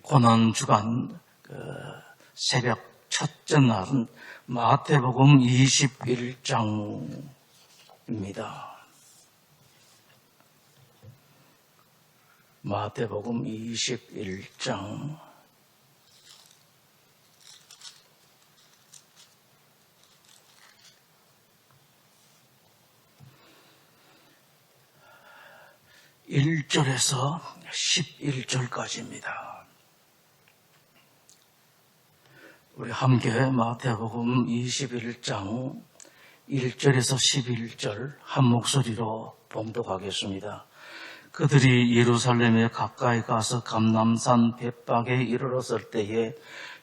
고난주간 새벽 첫째 날은 마태복음 21장입니다. 마태복음 21장. (1절에서) (11절까지입니다) 우리 함께 마태복음 21장 1절에서 11절 한 목소리로 봉독하겠습니다. 그들이 예루살렘에 가까이 가서 감람산 벳박에 이르렀을 때에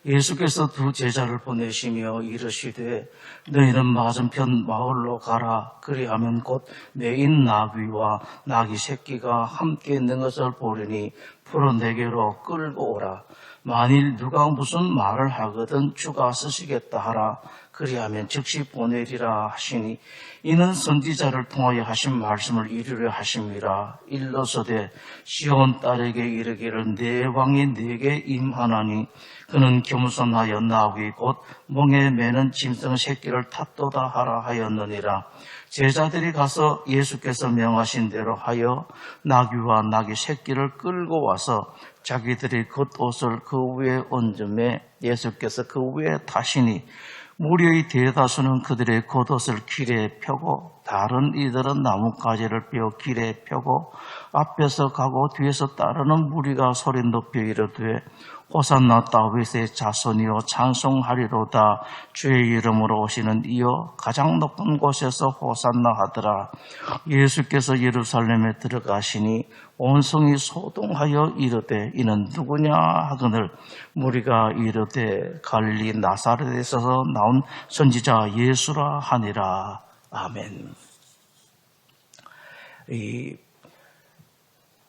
예수께서 두 제자를 보내시며 이르시되 너희는 맞은편 마을로 가라. 그리하면 곧 매인 나귀와 나귀 새끼가 함께 있는 것을 보리니 풀어 내게로 끌고 오라. 만일 누가 무슨 말을 하거든 주가 쓰시겠다 하라. 그리하면 즉시 보내리라 하시니 이는 선지자를 통하여 하신 말씀을 이루려 하심이라. 일러서되 시온 딸에게 이르기를 내 왕이 네게 임하나니 그는 겸손하여 나귀 곧 멍에 매는 짐승 새끼를 탔도다 하라 하였느니라. 제자들이 가서 예수께서 명하신 대로 하여 나귀와 나귀 새끼를 끌고 와서 자기들이 겉옷을 그 위에 얹음에 예수께서 그 위에 타시니 무리의 대다수는 그들의 겉옷을 길에 펴고 다른 이들은 나뭇가지를 펴 길에 펴고 앞에서 가고 뒤에서 따르는 무리가 소리 높여 이르되 호산나 다윗의 자손이여 찬송하리로다. 주의 이름으로 오시는 이여 가장 높은 곳에서 호산나 하더라. 예수께서 예루살렘에 들어가시니 온 성이 소동하여 이르되 이는 누구냐 하거늘 무리가 이르되 갈릴리 나사렛에서 나온 선지자 예수라 하니라. 아멘. 이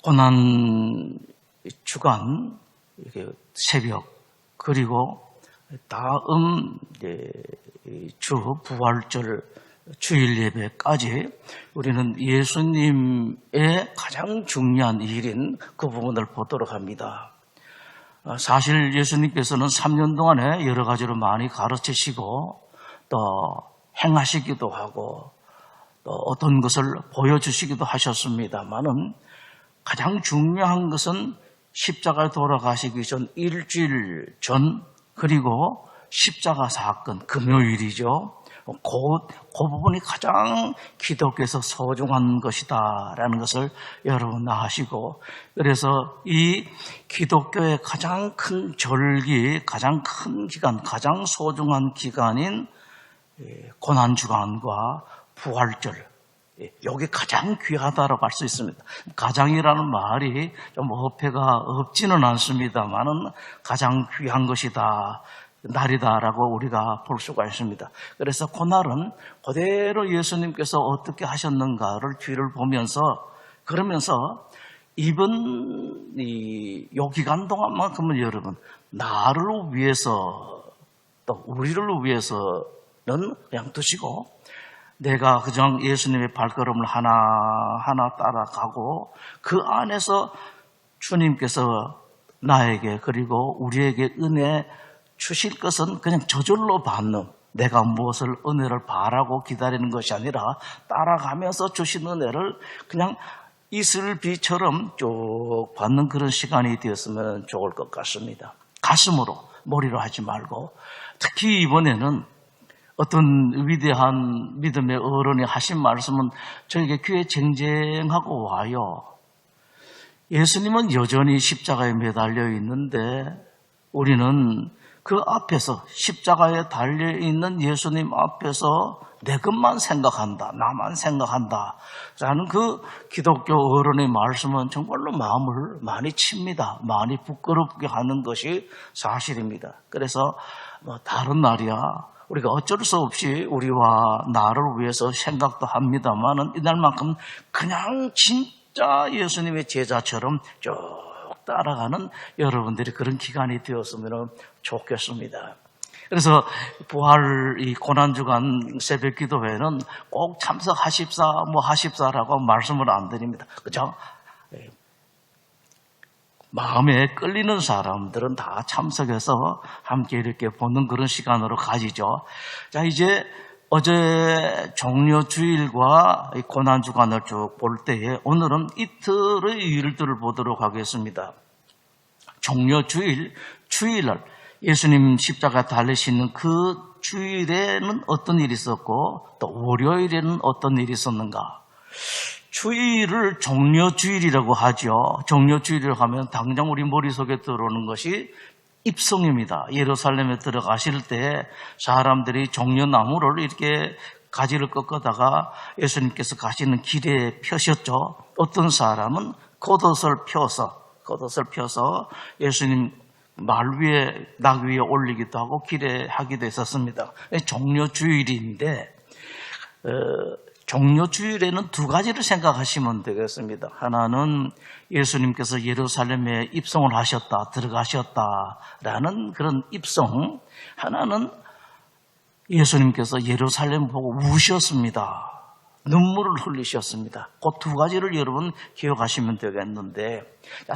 고난 주간 새벽 그리고 다음 주 부활절 주일 예배까지 우리는 예수님의 가장 중요한 일인 그 부분을 보도록 합니다. 사실 예수님께서는 3년 동안에 여러 가지로 많이 가르치시고 또 행하시기도 하고 또 어떤 것을 보여주시기도 하셨습니다만은 가장 중요한 것은 십자가에 돌아가시기 전 일주일 전 그리고 십자가 사건 금요일이죠. 그 부분이 가장 기독교에서 소중한 것이다라는 것을 여러분 아시고 그래서 이 기독교의 가장 큰 절기, 가장 큰 기간, 가장 소중한 기간인 고난주간과 부활절 여기 가장 귀하다라고 할 수 있습니다. 가장이라는 말이 좀 어폐가 없지는 않습니다만은 가장 귀한 것이다, 날이다라고 우리가 볼 수가 있습니다. 그래서 그날은 그대로 예수님께서 어떻게 하셨는가를 뒤를 보면서 그러면서 이번 요 기간 동안만큼은 여러분 나를 위해서 또 우리를 위해서는 그냥 두시고 내가 그냥 예수님의 발걸음을 하나하나 따라가고 그 안에서 주님께서 나에게 그리고 우리에게 은혜 주실 것은 그냥 저절로 받는 내가 무엇을 은혜를 바라고 기다리는 것이 아니라 따라가면서 주신 은혜를 그냥 이슬비처럼 쭉 받는 그런 시간이 되었으면 좋을 것 같습니다. 가슴으로 머리로 하지 말고 특히 이번에는 어떤 위대한 믿음의 어른이 하신 말씀은 저에게 귀에 쟁쟁하고 와요. 예수님은 여전히 십자가에 매달려 있는데 우리는 그 앞에서 십자가에 달려있는 예수님 앞에서 내 것만 생각한다, 나만 생각한다 라는 그 기독교 어른의 말씀은 정말로 마음을 많이 칩니다. 많이 부끄럽게 하는 것이 사실입니다. 그래서 다른 날이야 우리가 어쩔 수 없이 우리와 나를 위해서 생각도 합니다만은 이날만큼 그냥 진짜 예수님의 제자처럼 쭉 따라가는 여러분들이 그런 기간이 되었으면 좋겠습니다. 그래서 부활 이 고난주간 새벽 기도회는 꼭 참석하십사라고 말씀을 안 드립니다. 그죠? 마음에 끌리는 사람들은 다 참석해서 함께 이렇게 보는 그런 시간으로 가지죠. 자, 이제 어제 종려주일과 고난주간을 쭉 볼 때에 오늘은 이틀의 일들을 보도록 하겠습니다. 종려주일, 주일날 예수님 십자가 달리시는 그 주일에는 어떤 일이 있었고 또 월요일에는 어떤 일이 있었는가. 주일을 종려주일이라고 하죠. 종려주일이라고 하면 당장 우리 머릿속에 들어오는 것이 입성입니다. 예루살렘에 들어가실 때 사람들이 종려나무를 이렇게 가지를 꺾어다가 예수님께서 가시는 길에 펴셨죠. 어떤 사람은 겉옷을 펴서 예수님 말 위에 낙 위에 올리기도 하고 길에 하기도 했었습니다. 종려주일인데 종려주일에는 두 가지를 생각하시면 되겠습니다. 하나는 예수님께서 예루살렘에 입성을 하셨다, 들어가셨다라는 그런 입성. 하나는 예수님께서 예루살렘 보고 우셨습니다. 눈물을 흘리셨습니다. 그 두 가지를 여러분 기억하시면 되겠는데,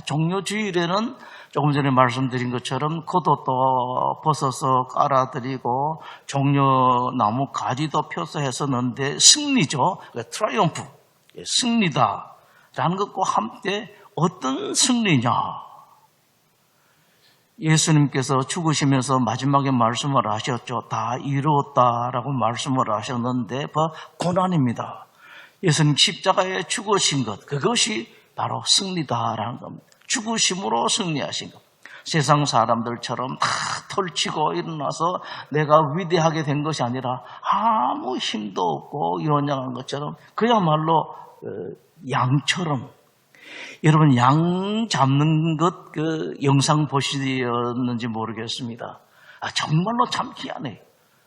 종려주일에는 조금 전에 말씀드린 것처럼 겉옷도 벗어서 깔아드리고 종려나무 가지도 펴서 했었는데 승리죠. 트라이엄프, 승리다라는 것과 함께 어떤 승리냐. 예수님께서 죽으시면서 마지막에 말씀을 하셨죠. 다 이루었다라고 말씀을 하셨는데 고난입니다. 예수님 십자가에 죽으신 것, 그것이 바로 승리다라는 겁니다. 죽으심으로 승리하신 것. 세상 사람들처럼 다 털치고 일어나서 내가 위대하게 된 것이 아니라 아무 힘도 없고 연약한 것처럼 그야말로 양처럼. 여러분 양 잡는 것 그 영상 보시었는지 모르겠습니다. 정말로 참 희한해요.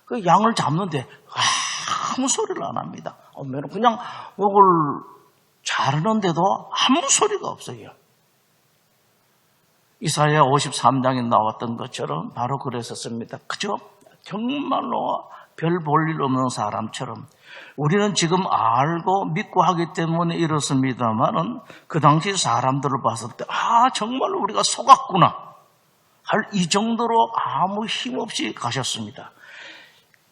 그 양을 잡는데 아무 소리를 안 합니다. 그냥 목을 자르는데도 아무 소리가 없어요. 이사야 53장에 나왔던 것처럼 바로 그랬었습니다. 그죠? 정말로 별 볼 일 없는 사람처럼. 우리는 지금 알고 믿고 하기 때문에 이렇습니다만은 그 당시 사람들을 봤을 때 정말로 우리가 속았구나 할 이 정도로 아무 힘없이 가셨습니다.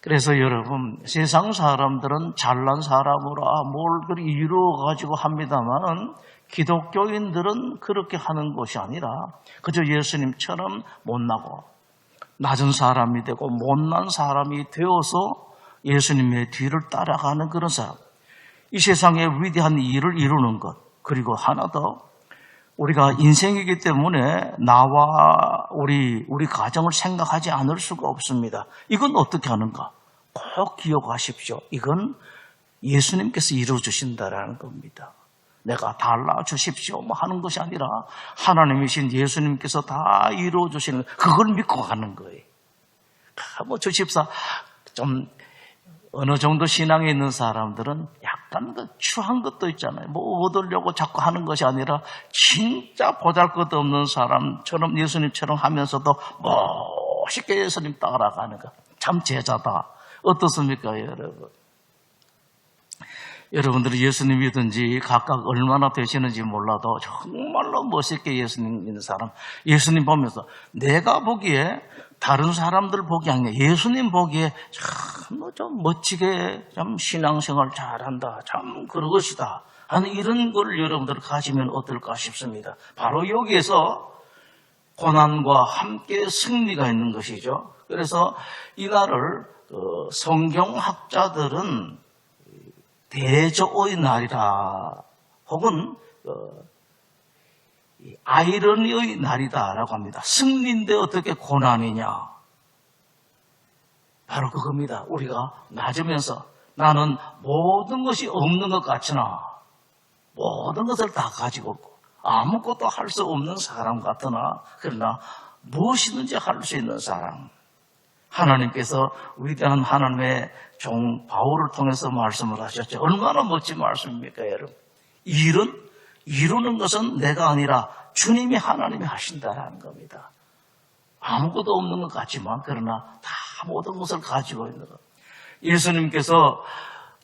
그래서 여러분 세상 사람들은 잘난 사람으로 뭘 그리 이루어가지고 합니다만은 기독교인들은 그렇게 하는 것이 아니라 그저 예수님처럼 못나고 낮은 사람이 되고 못난 사람이 되어서 예수님의 뒤를 따라가는 그런 사람. 이 세상에 위대한 일을 이루는 것. 그리고 하나 더 우리가 인생이기 때문에 나와 우리 가정을 생각하지 않을 수가 없습니다. 이건 어떻게 하는가? 꼭 기억하십시오. 이건 예수님께서 이루어주신다라는 겁니다. 내가 달라주십시오 하는 것이 아니라 하나님이신 예수님께서 다 이루어주시는 그걸 믿고 가는 거예요. 주십사 좀 어느 정도 신앙에 있는 사람들은 약간 추한 것도 있잖아요. 얻으려고 자꾸 하는 것이 아니라 진짜 보잘것없는 사람처럼 예수님처럼 하면서도 멋있게 예수님 따라가는 거. 참 제자다. 어떻습니까, 여러분? 여러분들이 예수님 믿은지 각각 얼마나 되시는지 몰라도 정말로 멋있게 예수님 믿는 사람, 예수님 보면서 내가 보기에 다른 사람들 보기 아니라 예수님 보기에 좀 멋지게 참 신앙생활 잘한다, 참 그런 것이다 하는 이런 걸 여러분들 가지면 어떨까 싶습니다. 바로 여기에서 고난과 함께 승리가 있는 것이죠. 그래서 이날을 성경학자들은 대조의 날이라 혹은 아이러니의 날이다라고 합니다. 승리인데 어떻게 고난이냐? 바로 그겁니다. 우리가 맞으면서 나는 모든 것이 없는 것 같으나 모든 것을 다 가지고 있고 아무것도 할 수 없는 사람 같으나 그러나 무엇이든지 할 수 있는 사람. 하나님께서 위대한 하나님의 종 바울을 통해서 말씀을 하셨죠. 얼마나 멋진 말씀입니까, 여러분? 이루는 것은 내가 아니라 주님이 하나님이 하신다라는 겁니다. 아무것도 없는 것 같지만 그러나 다 모든 것을 가지고 있는 것. 예수님께서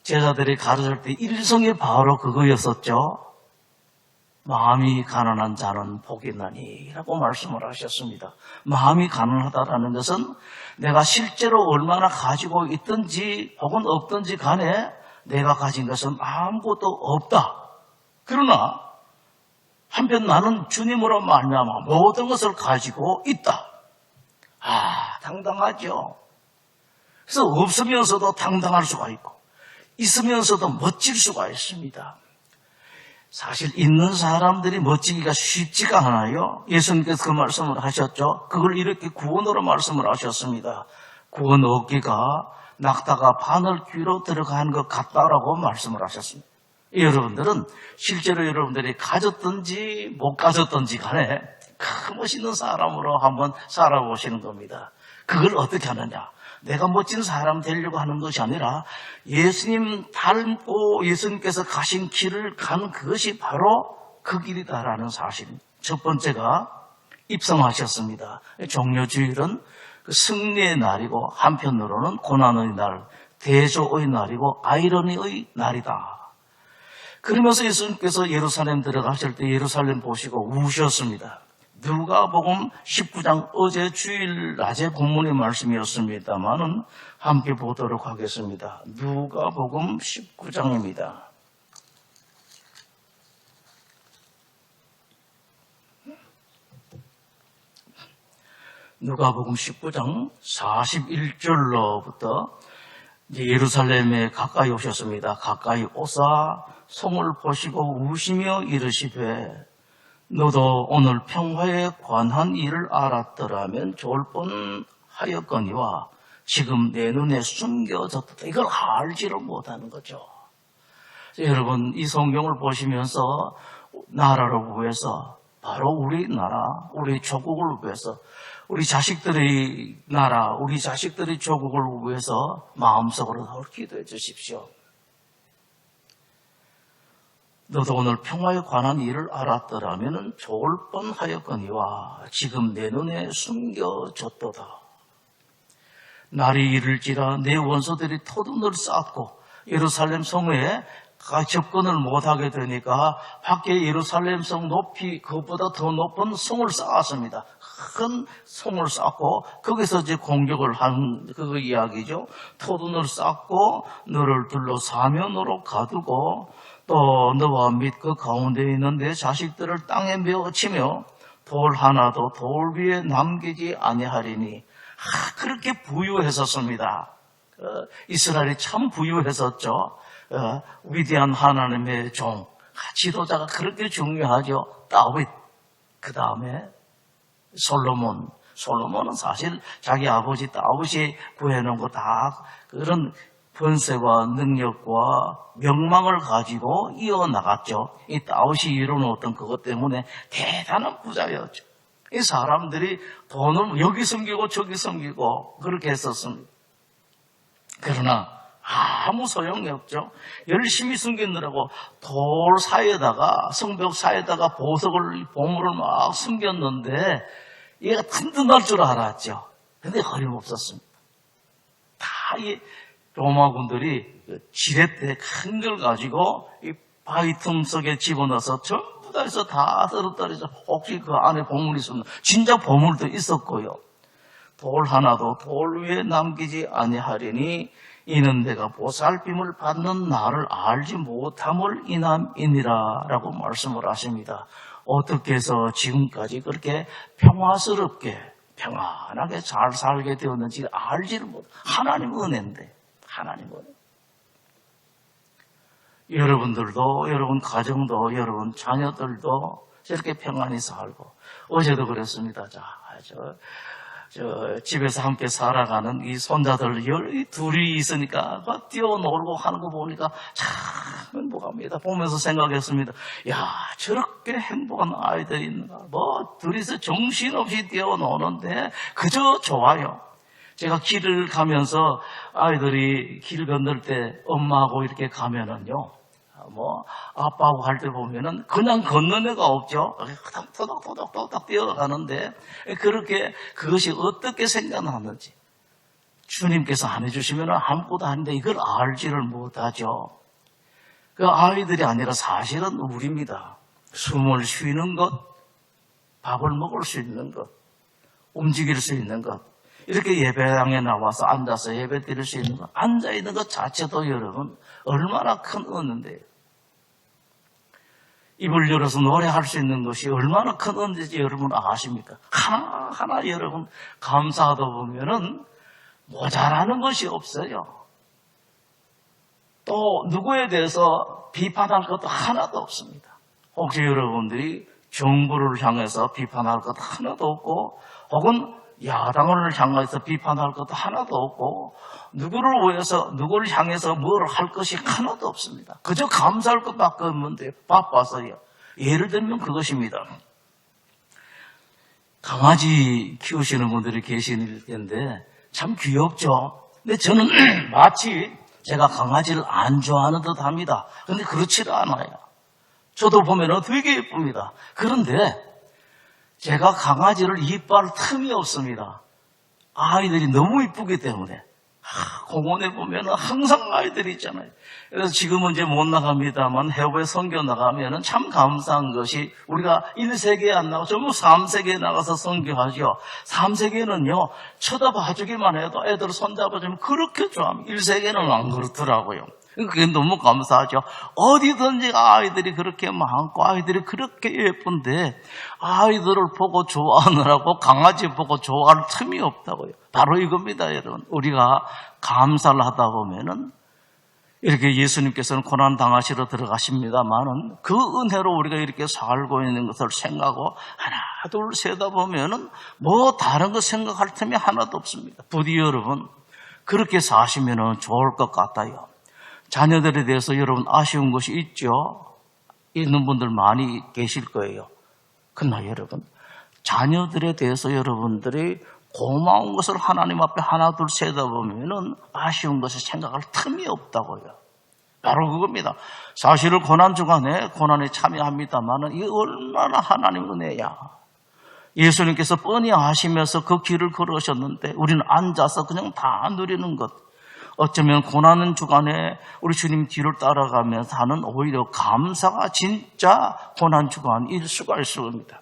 제자들이 가르칠 때 일성이 바로 그거였었죠. 마음이 가난한 자는 복이 있나니 라고 말씀을 하셨습니다. 마음이 가난하다라는 것은 내가 실제로 얼마나 가지고 있든지 혹은 없든지 간에 내가 가진 것은 아무것도 없다. 그러나 한편 나는 주님으로 말미암아 모든 것을 가지고 있다. 당당하죠. 그래서 없으면서도 당당할 수가 있고 있으면서도 멋질 수가 있습니다. 사실 있는 사람들이 멋지기가 쉽지가 않아요. 예수님께서 그 말씀을 하셨죠. 그걸 이렇게 구원으로 말씀을 하셨습니다. 구원 얻기가 낙타가 바늘 귀로 들어간 것 같다라고 말씀을 하셨습니다. 여러분들은 실제로 여러분들이 가졌든지 못 가졌든지 간에 그 멋있는 사람으로 한번 살아보시는 겁니다. 그걸 어떻게 하느냐? 내가 멋진 사람 되려고 하는 것이 아니라 예수님 닮고 예수님께서 가신 길을 간 그것이 바로 그 길이다라는 사실. 첫 번째가 입성하셨습니다. 종료주일은 승리의 날이고 한편으로는 고난의 날, 대조의 날이고 아이러니의 날이다. 그러면서 예수님께서 예루살렘 들어가실 때 예루살렘 보시고 우셨습니다. 누가복음 19장 어제 주일 낮에 본문의 말씀이었습니다만은 함께 보도록 하겠습니다. 누가복음 19장입니다. 누가복음 19장 41절로부터 예루살렘에 가까이 오셨습니다. 가까이 오사 성을 보시고 우시며 이르시되 너도 오늘 평화에 관한 일을 알았더라면 좋을 뻔하였거니와 지금 내 눈에 숨겨졌다. 이걸 알지를 못하는 거죠. 여러분 이 성경을 보시면서 나라를 위해서 바로 우리 나라, 우리 조국을 위해서 우리 자식들의 나라, 우리 자식들의 조국을 위해서 마음속으로 늘 기도해 주십시오. 너도 오늘 평화에 관한 일을 알았더라면 좋을 뻔하였거니와 지금 내 눈에 숨겨졌도다. 날이 이를지라 내 원수들이 토둔을 쌓고 예루살렘 성에 접근을 못하게 되니까 밖에 예루살렘 성 높이 그보다 더 높은 성을 쌓았습니다. 큰 성을 쌓고 거기서 이제 공격을 한 그 이야기죠. 토둔을 쌓고 너를 둘러 사면으로 가두고 또 너와 및 그 가운데 있는 내 자식들을 땅에 메어치며 돌 하나도 돌 위에 남기지 아니하리니 그렇게 부유했었습니다. 이스라엘이 참 부유했었죠. 위대한 하나님의 종, 지도자가 그렇게 중요하죠. 다윗, 그 다음에 솔로몬은 사실 자기 아버지 다윗이 구해놓은 거 다 그런 권세와 능력과 명망을 가지고 이어나갔죠. 이 다윗이 이뤄놓았던 그것 때문에 대단한 부자였죠. 이 사람들이 돈을 여기 숨기고 저기 숨기고 그렇게 했었습니다. 그러나 아무 소용이 없죠. 열심히 숨기느라고 돌 사이에다가 성벽 사이에다가 보물을 막 숨겼는데 얘가 튼튼할 줄 알았죠. 근데 어림없었습니다. 다 이 로마군들이 지렛대 큰 걸 가지고 이 바위 틈 속에 집어넣어서 전부 다 해서 다 떨어뜨려서 혹시 그 안에 보물이 있었나. 진짜 보물도 있었고요. 돌 하나도 돌 위에 남기지 아니하리니 이는 내가 보살핌을 받는 나를 알지 못함을 인함이니라 라고 말씀을 하십니다. 어떻게 해서 지금까지 그렇게 평화스럽게 평안하게 잘 살게 되었는지 알지를 못. 하나님 은혜인데 하나님 은혜. 여러분들도 여러분 가정도 여러분 자녀들도 저렇게 평안히 살고 어제도 그랬습니다. 저 집에서 함께 살아가는 이 손자들 둘이 있으니까 뛰어놀고 하는 거 보니까 참 행복합니다. 보면서 생각했습니다. 야, 저렇게 행복한 아이들이 있는가. 둘이서 정신없이 뛰어노는데 그저 좋아요. 제가 길을 가면서 아이들이 길 건널 때 엄마하고 이렇게 가면은요. 아빠하고 갈 때 보면은 그냥 걷는 애가 없죠. 토닥토닥 뛰어가는데 그렇게 그것이 어떻게 생겨났는지 주님께서 안 해주시면 아무것도 아닌데 이걸 알지를 못하죠. 그 아이들이 아니라 사실은 우리입니다. 숨을 쉬는 것, 밥을 먹을 수 있는 것, 움직일 수 있는 것, 이렇게 예배당에 나와서 앉아서 예배 드릴 수 있는 것, 앉아있는 것 자체도 여러분 얼마나 큰 은혜인데요. 입을 열어서 노래할 수 있는 것이 얼마나 큰 은혜인지 여러분 아십니까? 하나하나 여러분 감사하다 보면은 모자라는 것이 없어요. 또 누구에 대해서 비판할 것도 하나도 없습니다. 혹시 여러분들이 정부를 향해서 비판할 것도 하나도 없고, 혹은 야당을 향해서 비판할 것도 하나도 없고, 누구를 향해서 뭘 할 것이 하나도 없습니다. 그저 감사할 것밖에 없는데 바빠서요. 예를 들면 그것입니다. 강아지 키우시는 분들이 계실 텐데 참 귀엽죠. 근데 저는 마치 제가 강아지를 안 좋아하는 듯 합니다. 근데 그렇지는 않아요. 저도 보면 되게 예쁩니다. 그런데 제가 강아지를 이뻐할 틈이 없습니다. 아이들이 너무 이쁘기 때문에. 공원에 보면 항상 아이들이 있잖아요. 그래서 지금은 이제 못 나갑니다만 해외 선교 나가면 참 감사한 것이 우리가 1세기에 안 나가고 전부 3세기에 나가서 선교하죠. 3세기에는요 쳐다봐주기만 해도 애들 손잡아주면 그렇게 좋아합니다. 1세기에는 안 그렇더라고요. 그게 너무 감사하죠. 어디든지 아이들이 그렇게 많고 아이들이 그렇게 예쁜데 아이들을 보고 좋아하느라고 강아지 보고 좋아할 틈이 없다고요. 바로 이겁니다, 여러분. 우리가 감사를 하다 보면은 이렇게 예수님께서는 고난 당하시러 들어가십니다만은 그 은혜로 우리가 이렇게 살고 있는 것을 생각하고 하나 둘 세다 보면은 뭐 다른 거 생각할 틈이 하나도 없습니다. 부디 여러분 그렇게 사시면은 좋을 것 같아요. 자녀들에 대해서 여러분 아쉬운 것이 있죠. 있는 분들 많이 계실 거예요. 그러나 여러분 자녀들에 대해서 여러분들이 고마운 것을 하나님 앞에 하나 둘 세다 보면은 아쉬운 것을 생각할 틈이 없다고요. 바로 그겁니다. 사실은 고난 주간에 고난에 참여합니다만은 이게 얼마나 하나님 은혜야. 예수님께서 뻔히 아시면서 그 길을 걸으셨는데 우리는 앉아서 그냥 다 누리는 것. 어쩌면 고난 주간에 우리 주님 뒤를 따라가면서 하는 오히려 감사가 진짜 고난 주간일 수가 있습니다.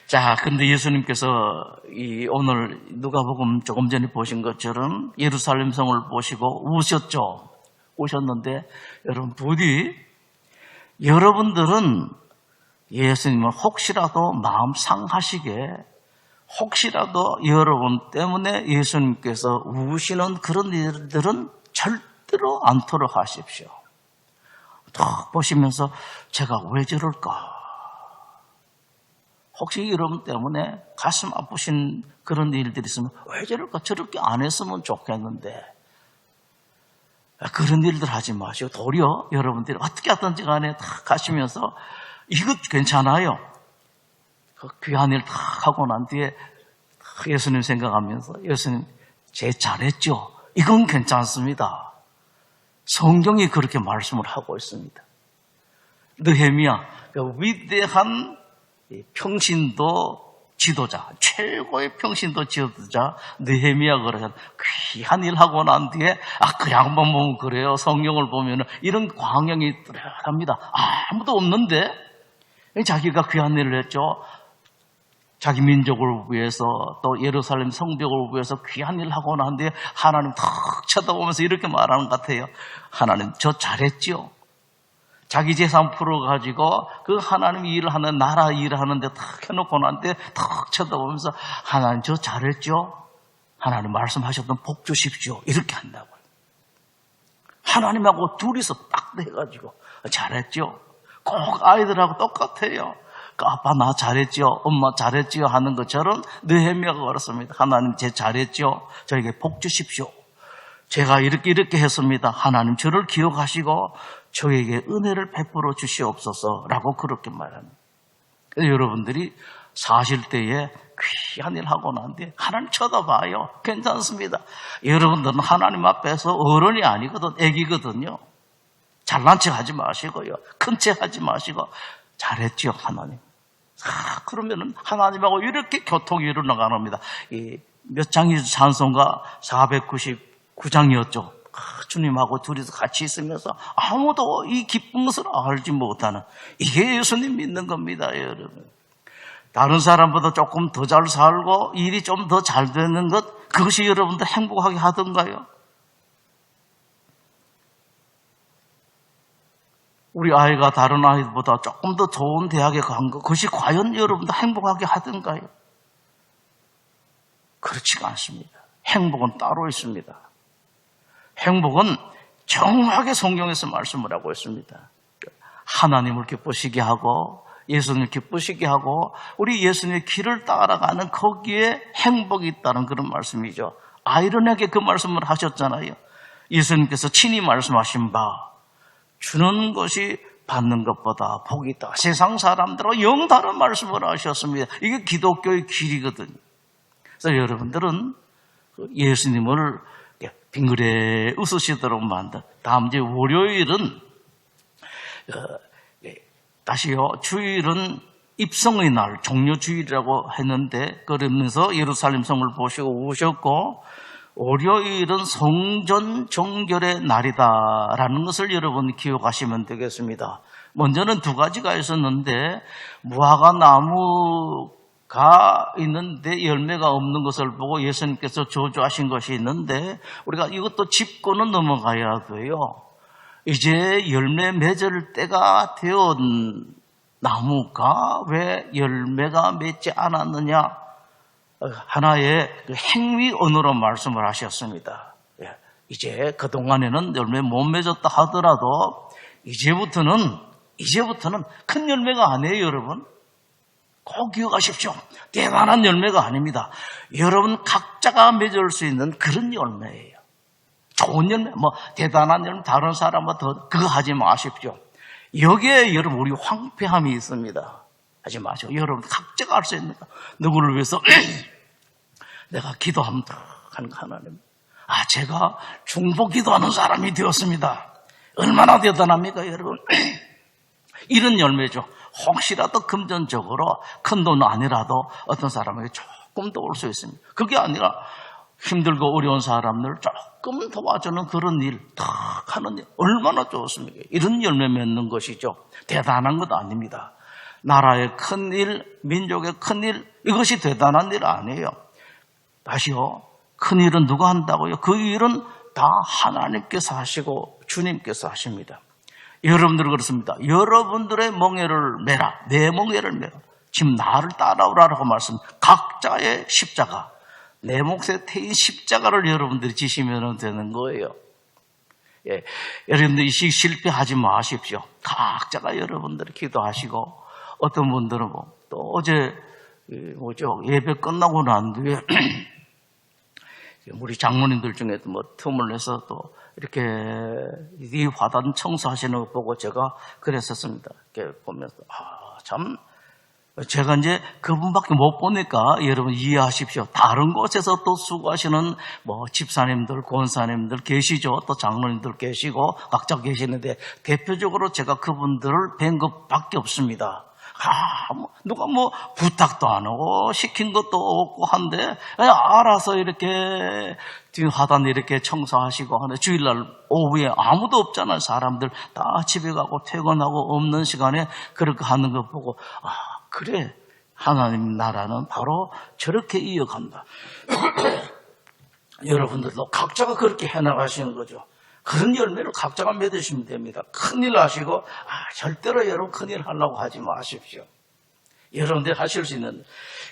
자, 근데 예수님께서 오늘 누가복음 조금 전에 보신 것처럼 예루살렘 성을 보시고 우셨죠. 우셨는데 여러분 부디 여러분들은 예수님을 혹시라도 마음 상하시게 혹시라도 여러분 때문에 예수님께서 우시는 그런 일들은 절대로 않도록 하십시오. 딱 보시면서 제가 왜 저럴까? 혹시 여러분 때문에 가슴 아프신 그런 일들이 있으면 왜 저럴까? 저렇게 안 했으면 좋겠는데 그런 일들 하지 마시고 도리어 여러분들이 어떻게 하든지 간에 딱 가시면서 이것 괜찮아요. 그 귀한 일 다 하고 난 뒤에 예수님 생각하면서 예수님 제 잘했죠. 이건 괜찮습니다. 성경이 그렇게 말씀을 하고 있습니다. 느헤미야 그 위대한 평신도 지도자, 최고의 평신도 지도자 느헤미야 그러잖아. 귀한 일 하고 난 뒤에 그 양반 보면 그래요. 성경을 보면 이런 광경이 뚜렷합니다. 아무도 없는데 자기가 귀한 일을 했죠. 자기 민족을 위해서 또 예루살렘 성벽을 위해서 귀한 일을 하고 난 뒤에 하나님 탁 쳐다보면서 이렇게 말하는 것 같아요. 하나님 저 잘했죠. 자기 재산 풀어가지고 그 하나님 일을 하는 나라 일을 하는데 탁 해놓고 난 뒤에 탁 쳐다보면서 하나님 저 잘했죠. 하나님 말씀하셨던 복 주십시오. 이렇게 한다고요. 하나님하고 둘이서 딱 해가지고 잘했죠. 꼭 아이들하고 똑같아요. 아빠 나 잘했죠. 엄마 잘했죠 하는 것처럼 느헤미야가 그렇습니다. 하나님 제 잘했죠. 저에게 복 주십시오. 제가 이렇게 했습니다. 하나님 저를 기억하시고 저에게 은혜를 베풀어 주시옵소서라고 그렇게 말합니다. 여러분들이 사실 때에 귀한 일 하고 난 뒤에 하나님 쳐다봐요. 괜찮습니다. 여러분들은 하나님 앞에서 어른이 아니거든. 애기거든요. 잘난 척 하지 마시고요. 큰 척 하지 마시고 잘했죠 하나님. 그러면은 하나님하고 이렇게 교통이 일어나갑니다. 몇 장이죠? 찬송가 499장이었죠. 주님하고 둘이서 같이 있으면서 아무도 이 기쁜 것을 알지 못하는, 이게 예수님 믿는 겁니다, 여러분. 다른 사람보다 조금 더 잘 살고 일이 좀 더 잘 되는 것, 그것이 여러분들 행복하게 하던가요? 우리 아이가 다른 아이보다 조금 더 좋은 대학에 간 것, 그것이 과연 여러분들 행복하게 하던가요? 그렇지가 않습니다. 행복은 따로 있습니다. 행복은 정확하게 성경에서 말씀을 하고 있습니다. 하나님을 기쁘시게 하고 예수님을 기쁘시게 하고 우리 예수님의 길을 따라가는 거기에 행복이 있다는 그런 말씀이죠. 아이러니하게 그 말씀을 하셨잖아요. 예수님께서 친히 말씀하신 바, 주는 것이 받는 것보다 복이 있다. 세상 사람들과 영 다른 말씀을 하셨습니다. 이게 기독교의 길이거든요. 그래서 여러분들은 예수님을 빙그레 웃으시도록 만든, 다음 주 월요일은 다시요, 주일은 입성의 날, 종료주일이라고 했는데, 그러면서 예루살렘 성을 보시고 오셨고, 월요일은 성전 정결의 날이다라는 것을 여러분 기억하시면 되겠습니다. 먼저는 두 가지가 있었는데, 무화과 나무가 있는데 열매가 없는 것을 보고 예수님께서 저주하신 것이 있는데, 우리가 이것도 짚고는 넘어가야 돼요. 이제 열매 맺을 때가 되온 나무가 왜 열매가 맺지 않았느냐? 하나의 행위 언어로 말씀을 하셨습니다. 이제 그동안에는 열매 못 맺었다 하더라도 이제부터는 큰 열매가 아니에요, 여러분. 꼭 기억하십시오. 대단한 열매가 아닙니다. 여러분 각자가 맺을 수 있는 그런 열매예요. 좋은 열매, 대단한 열매, 다른 사람보다 더, 그거 하지 마십시오. 여기에 여러분, 우리 황폐함이 있습니다. 하지 마시고, 여러분, 각자가 할 수 있는 거. 누구를 위해서 내가 기도하면 하는 하나님. 제가 중보 기도하는 사람이 되었습니다. 얼마나 대단합니까, 여러분? 이런 열매죠. 혹시라도 금전적으로 큰 돈은 아니라도 어떤 사람에게 조금 더 올 수 있습니다. 그게 아니라 힘들고 어려운 사람들 조금 도와주는 그런 일, 탁 하는 일, 얼마나 좋습니까? 이런 열매 맺는 것이죠. 대단한 것도 아닙니다. 나라의 큰 일, 민족의 큰 일, 이것이 대단한 일 아니에요. 다시요, 큰 일은 누가 한다고요? 그 일은 다 하나님께서 하시고 주님께서 하십니다. 여러분들 그렇습니다. 여러분들의 멍에를 메라, 내 멍에를 메라. 지금 나를 따라오라고 말씀. 각자의 십자가, 내 몫에 태인 십자가를 여러분들이 지시면 되는 거예요. 여러분들 이 실패하지 마십시오. 각자가 여러분들이 기도하시고, 어떤 분들은 또 어제 예배 끝나고 난 뒤에 우리 장모님들 중에도 틈을 내서 또 이렇게 이 화단 청소하시는 거 보고 제가 그랬었습니다. 이렇게 보면서 참 제가 이제 그분밖에 못 보니까 여러분 이해하십시오. 다른 곳에서 또 수고하시는 집사님들, 권사님들 계시죠. 또 장로님들 계시고 각자 계시는데 대표적으로 제가 그분들을 뵌 것밖에 없습니다. 누가 부탁도 안 하고 시킨 것도 없고 한데 알아서 이렇게 뒤 하단 이렇게 청소하시고 하는 주일날 오후에 아무도 없잖아요. 사람들 다 집에 가고 퇴근하고 없는 시간에 그렇게 하는 거 보고 그래, 하나님 나라는 바로 저렇게 이어간다. 여러분들도 각자가 그렇게 해나가시는 거죠. 그런 열매를 각자가 맺으시면 됩니다. 큰일 하시고 절대로 여러분 큰일 하려고 하지 마십시오. 여러분들 하실 수 있는.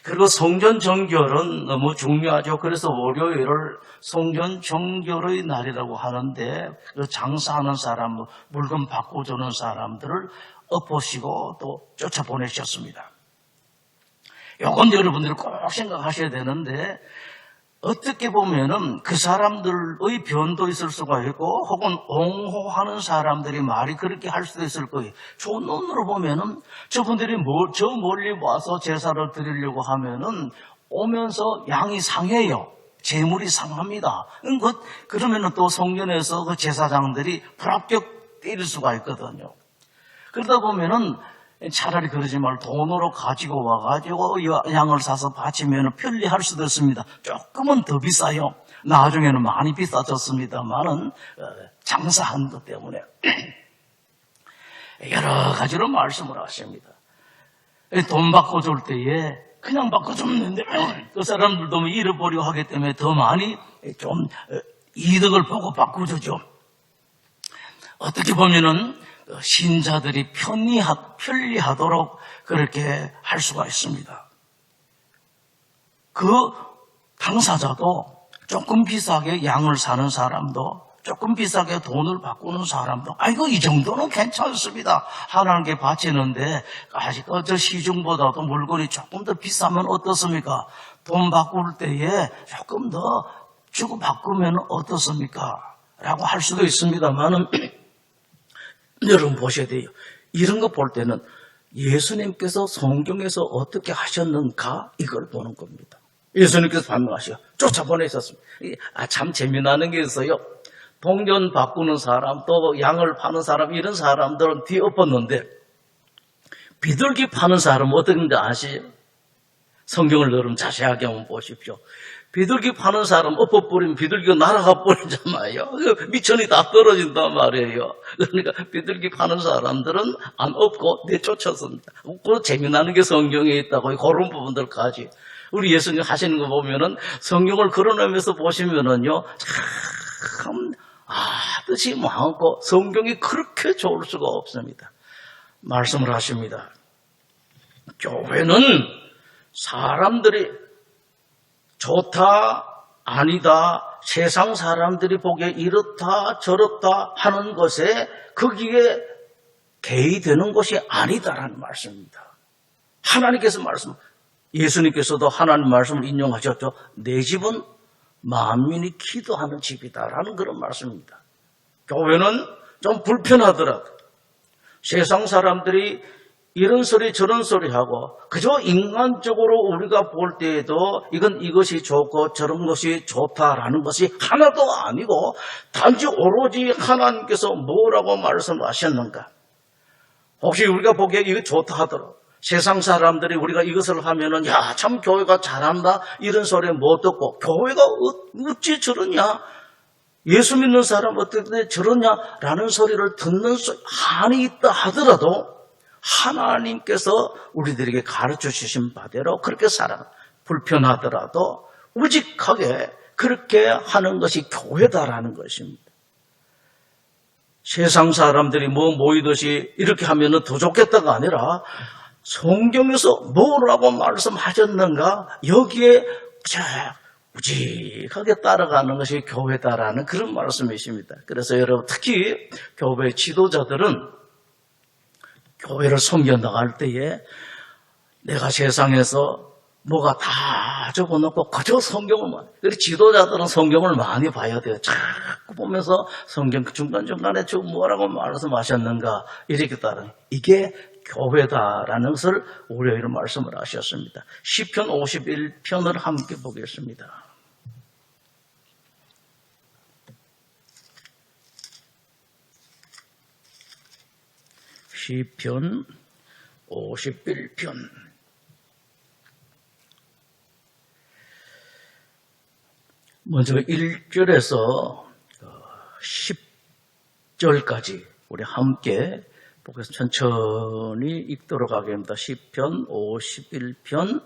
그리고 성전 정결은 너무 중요하죠. 그래서 월요일을 성전 정결의 날이라고 하는데 그 장사하는 사람, 물건 바꿔주는 사람들을 엎으시고 또 쫓아보내셨습니다. 이건 여러분들이 꼭 생각하셔야 되는데 어떻게 보면은 그 사람들의 변도 있을 수가 있고 혹은 옹호하는 사람들이 말이 그렇게 할 수도 있을 거예요. 좋은 눈으로 보면은 저분들이 저 멀리 와서 제사를 드리려고 하면은 오면서 양이 상해요. 재물이 상합니다. 그러면은 또 성전에서 그 제사장들이 불합격 때릴 수가 있거든요. 그러다 보면은 차라리 그러지 말고 돈으로 가지고 와가지고 양을 사서 바치면 편리할 수도 있습니다. 조금은 더 비싸요. 나중에는 많이 비싸졌습니다만은 장사한 것 때문에 여러 가지로 말씀을 하십니다. 돈 바꿔줄 때에 그냥 바꿔줬는데 그 사람들도 잃어버리고 하기 때문에 더 많이 좀 이득을 보고 바꿔주죠. 어떻게 보면은 신자들이 편리하도록 그렇게 할 수가 있습니다. 그 당사자도 조금 비싸게 양을 사는 사람도 조금 비싸게 돈을 바꾸는 사람도 아이고 이 정도는 괜찮습니다. 하나님께 바치는데 아직 저 시중보다도 물건이 조금 더 비싸면 어떻습니까? 돈 바꿀 때에 조금 더 주고 바꾸면 어떻습니까? 라고 할 수도 있습니다만은 여러분 보셔야 돼요. 이런 거 볼 때는 예수님께서 성경에서 어떻게 하셨는가 이걸 보는 겁니다. 예수님께서 반응하시고 쫓아보내셨습니다. 참 재미나는 게 있어요. 동전 바꾸는 사람 또 양을 파는 사람 이런 사람들은 뒤엎었는데 비둘기 파는 사람은 어떤지 아시죠? 성경을 여러분 자세하게 한번 보십시오. 비둘기 파는 사람 엎어버리면 비둘기가 날아가 버리잖아요. 미천이 다 떨어진단 말이에요. 그러니까 비둘기 파는 사람들은 안 엎고 내쫓았습니다. 그 재미나는 게 성경에 있다고 그런 부분들까지 우리 예수님 하시는 거 보면은 성경을 걸어놓으면서 보시면은요 참 뜻이 많고 성경이 그렇게 좋을 수가 없습니다. 말씀을 하십니다. 교회는 사람들이 좋다, 아니다, 세상 사람들이 보기에 이렇다, 저렇다 하는 것에 거기에 개의되는 것이 아니다라는 말씀입니다. 하나님께서 예수님께서도 하나님 말씀을 인용하셨죠. 내 집은 만민이 기도하는 집이다라는 그런 말씀입니다. 교회는 좀 불편하더라도 세상 사람들이 이런 소리 저런 소리 하고 그저 인간적으로 우리가 볼 때에도 이것이 좋고 저런 것이 좋다라는 것이 하나도 아니고 단지 오로지 하나님께서 뭐라고 말씀하셨는가. 혹시 우리가 보기에 이거 좋다 하더라도 세상 사람들이 우리가 이것을 하면은 야, 참 교회가 잘한다 이런 소리 못 듣고 교회가 어찌 저러냐 예수 믿는 사람 어떻게 저러냐라는 소리를 듣는 한이 있다 하더라도 하나님께서 우리들에게 가르쳐 주신 바대로 그렇게 살아 불편하더라도 우직하게 그렇게 하는 것이 교회다라는 것입니다. 세상 사람들이 모이듯이 이렇게 하면 더 좋겠다가 아니라 성경에서 뭐라고 말씀하셨는가 여기에 우직하게 따라가는 것이 교회다라는 그런 말씀이십니다. 그래서 여러분 특히 교회 지도자들은 교회를 섬겨나갈 때에 내가 세상에서 뭐가 다 적어놓고 그저 성경을 그래서 지도자들은 성경을 많이 봐야 돼요. 자꾸 보면서 성경 중간중간에 저 뭐라고 말씀하셨는가 이렇게 따라 이게 교회다라는 것을 우리에게 말씀을 하셨습니다. 시편 51편을 함께 보겠습니다. 시편 51편 먼저 1절에서 10절까지 우리 함께 보겠습니다. 천천히 읽도록 하겠습니다. 시편 51편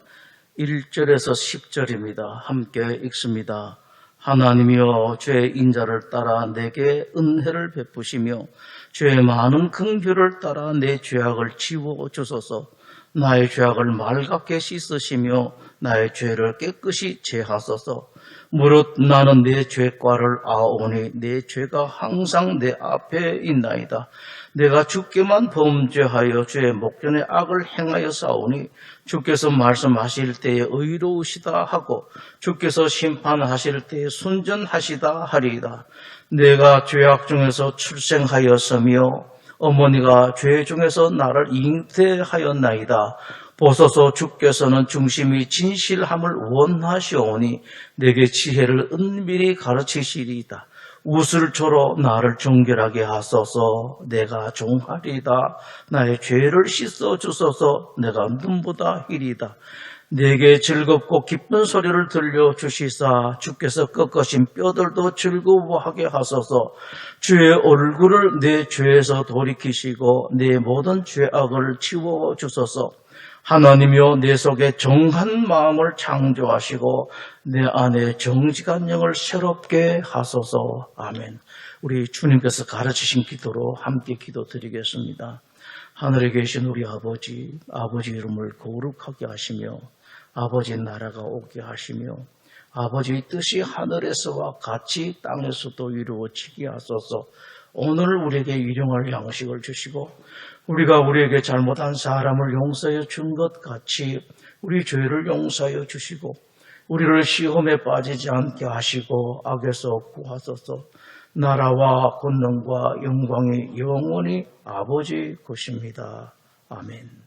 1절에서 10절입니다. 함께 읽습니다. 하나님이여 주의 인자를 따라 내게 은혜를 베푸시며 주의 많은 긍휼을 따라 내 죄악을 지워주소서. 나의 죄악을 맑게 씻으시며 나의 죄를 깨끗이 제하소서. 무릇 나는 내 죄과를 아오니 내 죄가 항상 내 앞에 있나이다. 내가 주께만 범죄하여 주의 목전에 악을 행하여 싸우니 주께서 말씀하실 때에 의로우시다 하고 주께서 심판하실 때에 순전하시다 하리이다. 내가 죄악 중에서 출생하였으며 어머니가 죄 중에서 나를 잉태하였나이다. 보소서 주께서는 중심이 진실함을 원하시오니 내게 지혜를 은밀히 가르치시리이다. 우슬초로 나를 정결하게 하소서. 내가 종하리이다. 나의 죄를 씻어 주소서. 내가 눈보다 희리이다. 내게 즐겁고 기쁜 소리를 들려주시사 주께서 꺾으신 뼈들도 즐거워하게 하소서. 주의 얼굴을 내 죄에서 돌이키시고 내 모든 죄악을 치워주소서. 하나님이여 내 속에 정한 마음을 창조하시고 내 안에 정직한 영을 새롭게 하소서. 아멘. 우리 주님께서 가르치신 기도로 함께 기도드리겠습니다. 하늘에 계신 우리 아버지, 아버지 이름을 거룩하게 하시며 아버지 나라가 오게 하시며 아버지의 뜻이 하늘에서와 같이 땅에서도 이루어지게 하소서. 오늘 우리에게 일용할 양식을 주시고 우리가 우리에게 잘못한 사람을 용서해 준 것 같이 우리 죄를 용서하여 주시고 우리를 시험에 빠지지 않게 하시고 악에서 구하소서. 나라와 권능과 영광이 영원히 아버지 것입니다. 아멘.